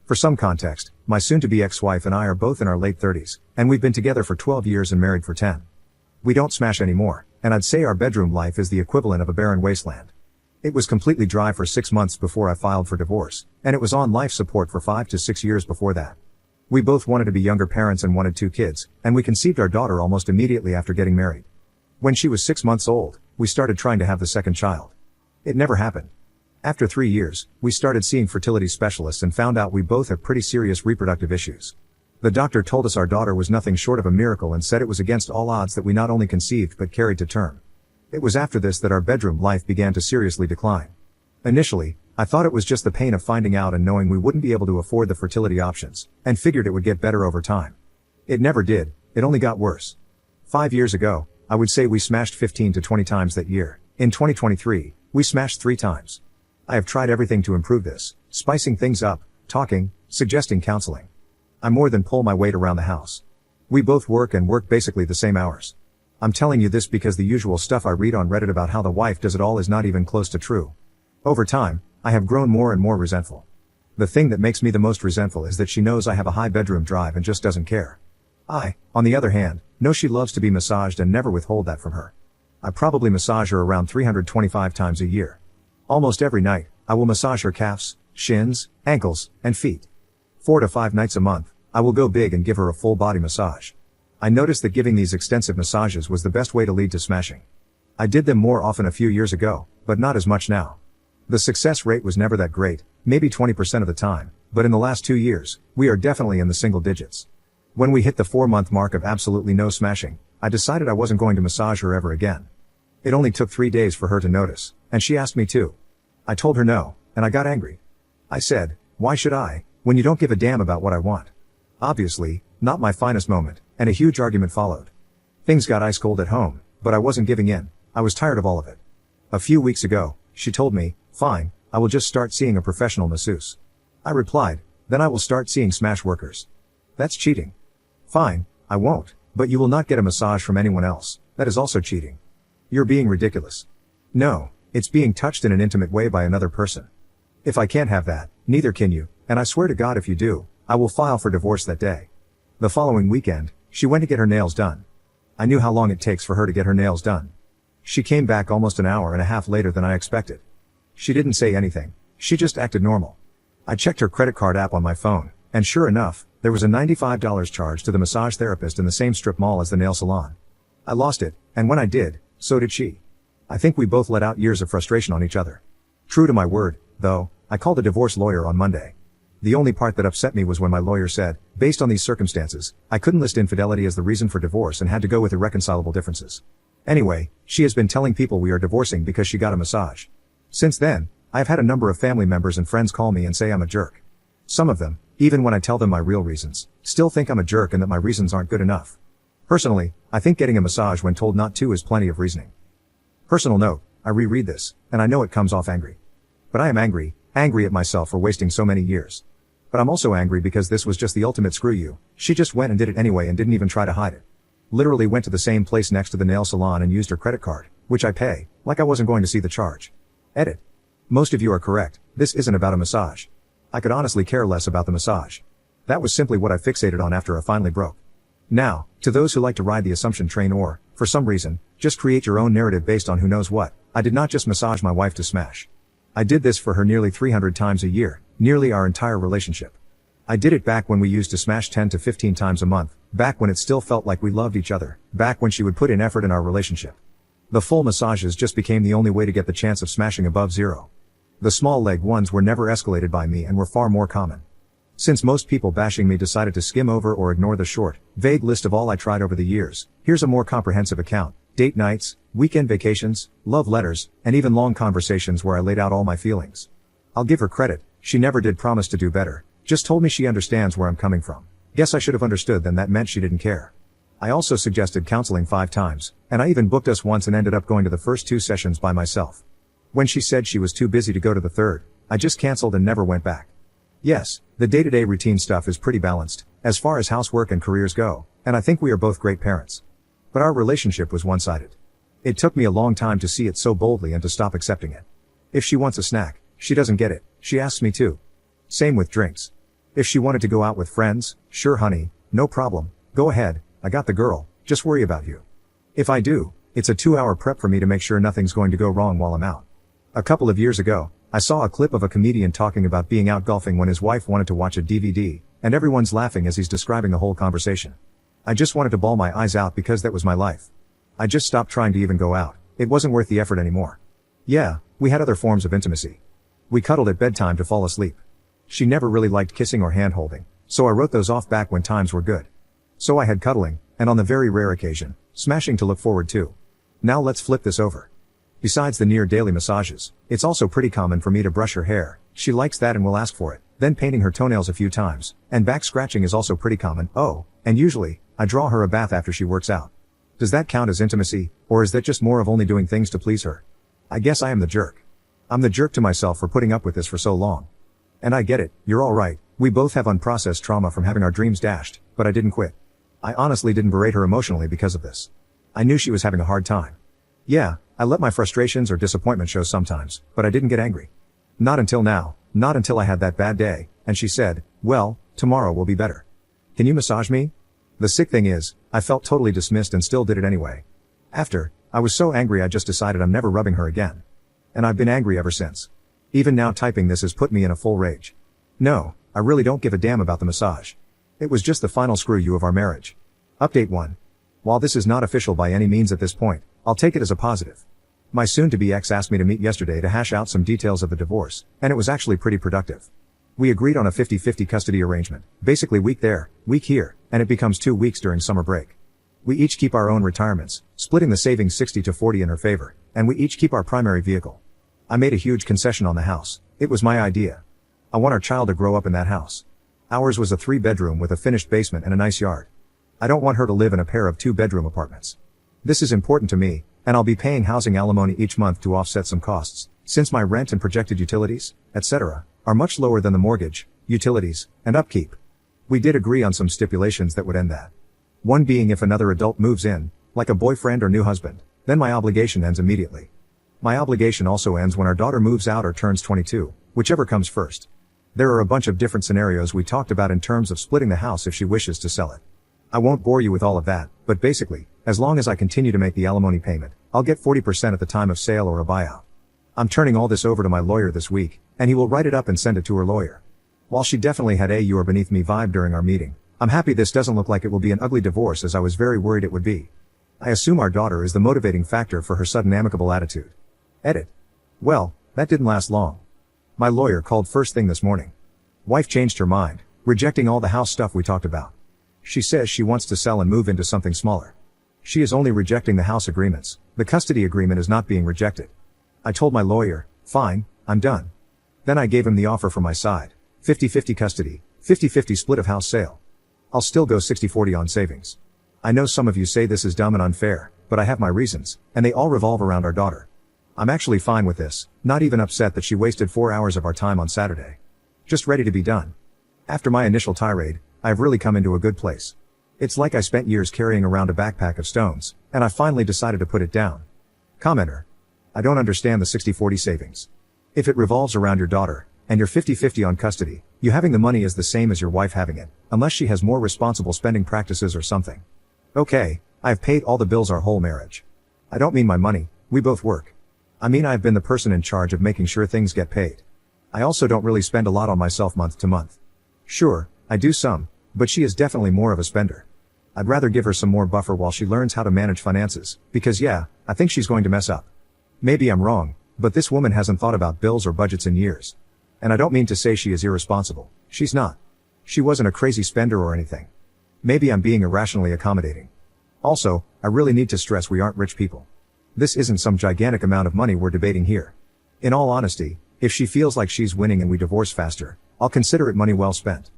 For some context, my soon-to-be ex-wife and I are both in our late 30s, and we've been together for 12 years and married for 10. We don't smash anymore, and I'd say our bedroom life is the equivalent of a barren wasteland. It was completely dry for 6 months before I filed for divorce, and it was on life support for 5 to 6 years before that. We both wanted to be younger parents and wanted 2 kids, and we conceived our daughter almost immediately after getting married. When she was 6 months old, we started trying to have the second child. It never happened. After 3 years, we started seeing fertility specialists and found out we both have pretty serious reproductive issues. The doctor told us our daughter was nothing short of a miracle and said it was against all odds that we not only conceived but carried to term. It was after this that our bedroom life began to seriously decline. Initially, I thought it was just the pain of finding out and knowing we wouldn't be able to afford the fertility options, and figured it would get better over time. It never did, it only got worse. 5 years ago, I would say we smashed 15 to 20 times that year. In 2023, we smashed 3 times. I have tried everything to improve this, spicing things up, talking, suggesting counseling. I more than pull my weight around the house. We both work basically the same hours. I'm telling you this because the usual stuff I read on Reddit about how the wife does it all is not even close to true. Over time, I have grown more and more resentful. The thing that makes me the most resentful is that she knows I have a high bedroom drive and just doesn't care. I, on the other hand, know she loves to be massaged and never withhold that from her. I probably massage her around 325 times a year. Almost every night, I will massage her calves, shins, ankles, and feet. 4 to 5 nights a month, I will go big and give her a full body massage. I noticed that giving these extensive massages was the best way to lead to smashing. I did them more often a few years ago, but not as much now. The success rate was never that great, maybe 20% of the time, but in the last 2 years, we are definitely in the single digits. When we hit the 4-month mark of absolutely no smashing, I decided I wasn't going to massage her ever again. It only took 3 days for her to notice, and she asked me to. I told her no, and I got angry. I said, why should I, when you don't give a damn about what I want? Obviously, not my finest moment, and a huge argument followed. Things got ice cold at home, but I wasn't giving in. I was tired of all of it. A few weeks ago, she told me, fine, I will just start seeing a professional masseuse. I replied, then I will start seeing smash workers. That's cheating. Fine, I won't, but you will not get a massage from anyone else. That is also cheating. You're being ridiculous. No, it's being touched in an intimate way by another person. If I can't have that, neither can you, and I swear to God if you do, I will file for divorce that day. The following weekend, she went to get her nails done. I knew how long it takes for her to get her nails done. She came back almost an hour and a half later than I expected. She didn't say anything, she just acted normal. I checked her credit card app on my phone, and sure enough, there was a $95 charge to the massage therapist in the same strip mall as the nail salon. I lost it, and when I did, so did she. I think we both let out years of frustration on each other. True to my word, though, I called a divorce lawyer on Monday. The only part that upset me was when my lawyer said, based on these circumstances, I couldn't list infidelity as the reason for divorce and had to go with irreconcilable differences. Anyway, she has been telling people we are divorcing because she got a massage. Since then, I have had a number of family members and friends call me and say I'm a jerk. Some of them, even when I tell them my real reasons, still think I'm a jerk and that my reasons aren't good enough. Personally, I think getting a massage when told not to is plenty of reasoning. Personal note, I reread this, and I know it comes off angry. But I am angry at myself for wasting so many years. But I'm also angry because this was just the ultimate screw you. She just went and did it anyway and didn't even try to hide it. Literally went to the same place next to the nail salon and used her credit card, which I pay, like I wasn't going to see the charge. Edit. Most of you are correct, this isn't about a massage. I could honestly care less about the massage. That was simply what I fixated on after I finally broke. Now, to those who like to ride the assumption train or, for some reason, just create your own narrative based on who knows what, I did not just massage my wife to smash. I did this for her nearly 300 times a year, nearly our entire relationship. I did it back when we used to smash 10 to 15 times a month, back when it still felt like we loved each other, back when she would put in effort in our relationship. The full massages just became the only way to get the chance of smashing above zero. The small leg ones were never escalated by me and were far more common. Since most people bashing me decided to skim over or ignore the short, vague list of all I tried over the years, here's a more comprehensive account: date nights, weekend vacations, love letters, and even long conversations where I laid out all my feelings. I'll give her credit, she never did promise to do better, just told me she understands where I'm coming from. Guess I should have understood then that meant she didn't care. I also suggested counseling 5 times, and I even booked us once and ended up going to the first 2 sessions by myself. When she said she was too busy to go to the third, I just canceled and never went back. Yes, the day-to-day routine stuff is pretty balanced, as far as housework and careers go, and I think we are both great parents. But our relationship was one-sided. It took me a long time to see it so boldly and to stop accepting it. If she wants a snack, she doesn't get it, she asks me to. Same with drinks. If she wanted to go out with friends, sure honey, no problem, go ahead, I got the girl, just worry about you. If I do, it's a 2-hour prep for me to make sure nothing's going to go wrong while I'm out. A couple of years ago, I saw a clip of a comedian talking about being out golfing when his wife wanted to watch a DVD, and everyone's laughing as he's describing the whole conversation. I just wanted to bawl my eyes out because that was my life. I just stopped trying to even go out, it wasn't worth the effort anymore. Yeah, we had other forms of intimacy. We cuddled at bedtime to fall asleep. She never really liked kissing or hand-holding, so I wrote those off back when times were good. So I had cuddling, and on the very rare occasion, smashing to look forward to. Now let's flip this over. Besides the near daily massages, it's also pretty common for me to brush her hair, she likes that and will ask for it, then painting her toenails a few times, and back scratching is also pretty common, oh, and usually, I draw her a bath after she works out. Does that count as intimacy, or is that just more of only doing things to please her? I guess I am the jerk. I'm the jerk to myself for putting up with this for so long. And I get it, you're alright, we both have unprocessed trauma from having our dreams dashed, but I didn't quit. I honestly didn't berate her emotionally because of this. I knew she was having a hard time. Yeah, I let my frustrations or disappointment show sometimes, but I didn't get angry. Not until now, not until I had that bad day, and she said, well, tomorrow will be better. Can you massage me? The sick thing is, I felt totally dismissed and still did it anyway. After, I was so angry I just decided I'm never rubbing her again. And I've been angry ever since. Even now typing this has put me in a full rage. No, I really don't give a damn about the massage. It was just the final screw you of our marriage. Update 1. While this is not official by any means at this point, I'll take it as a positive. My soon-to-be ex asked me to meet yesterday to hash out some details of the divorce, and it was actually pretty productive. We agreed on a 50-50 custody arrangement, basically week there, week here, and it becomes 2 weeks during summer break. We each keep our own retirements, splitting the savings 60-40 in her favor, and we each keep our primary vehicle. I made a huge concession on the house. It was my idea. I want our child to grow up in that house. Ours was a 3-bedroom with a finished basement and a nice yard. I don't want her to live in a pair of 2-bedroom apartments. This is important to me, and I'll be paying housing alimony each month to offset some costs, since my rent and projected utilities, etc., are much lower than the mortgage, utilities, and upkeep. We did agree on some stipulations that would end that. One being if another adult moves in, like a boyfriend or new husband, then my obligation ends immediately. My obligation also ends when our daughter moves out or turns 22, whichever comes first. There are a bunch of different scenarios we talked about in terms of splitting the house if she wishes to sell it. I won't bore you with all of that, but basically, as long as I continue to make the alimony payment, I'll get 40% at the time of sale or a buyout. I'm turning all this over to my lawyer this week, and he will write it up and send it to her lawyer. While she definitely had a "you are beneath me" vibe during our meeting, I'm happy this doesn't look like it will be an ugly divorce as I was very worried it would be. I assume our daughter is the motivating factor for her sudden amicable attitude. Edit. Well, that didn't last long. My lawyer called first thing this morning. Wife changed her mind, rejecting all the house stuff we talked about. She says she wants to sell and move into something smaller. She is only rejecting the house agreements, the custody agreement is not being rejected. I told my lawyer, fine, I'm done. Then I gave him the offer from my side, 50-50 custody, 50-50 split of house sale. I'll still go 60-40 on savings. I know some of you say this is dumb and unfair, but I have my reasons, and they all revolve around our daughter. I'm actually fine with this, not even upset that she wasted 4 hours of our time on Saturday. Just ready to be done. After my initial tirade, I've really come into a good place. It's like I spent years carrying around a backpack of stones, and I finally decided to put it down. Commenter. I don't understand the 60-40 savings. If it revolves around your daughter, and you're 50-50 on custody, you having the money is the same as your wife having it, unless she has more responsible spending practices or something. Okay, I've paid all the bills our whole marriage. I don't mean my money, we both work. I mean I've been the person in charge of making sure things get paid. I also don't really spend a lot on myself month to month. Sure, I do some, but she is definitely more of a spender. I'd rather give her some more buffer while she learns how to manage finances, because yeah, I think she's going to mess up. Maybe I'm wrong, but this woman hasn't thought about bills or budgets in years. And I don't mean to say she is irresponsible, she's not. She wasn't a crazy spender or anything. Maybe I'm being irrationally accommodating. Also, I really need to stress we aren't rich people. This isn't some gigantic amount of money we're debating here. In all honesty, if she feels like she's winning and we divorce faster, I'll consider it money well spent.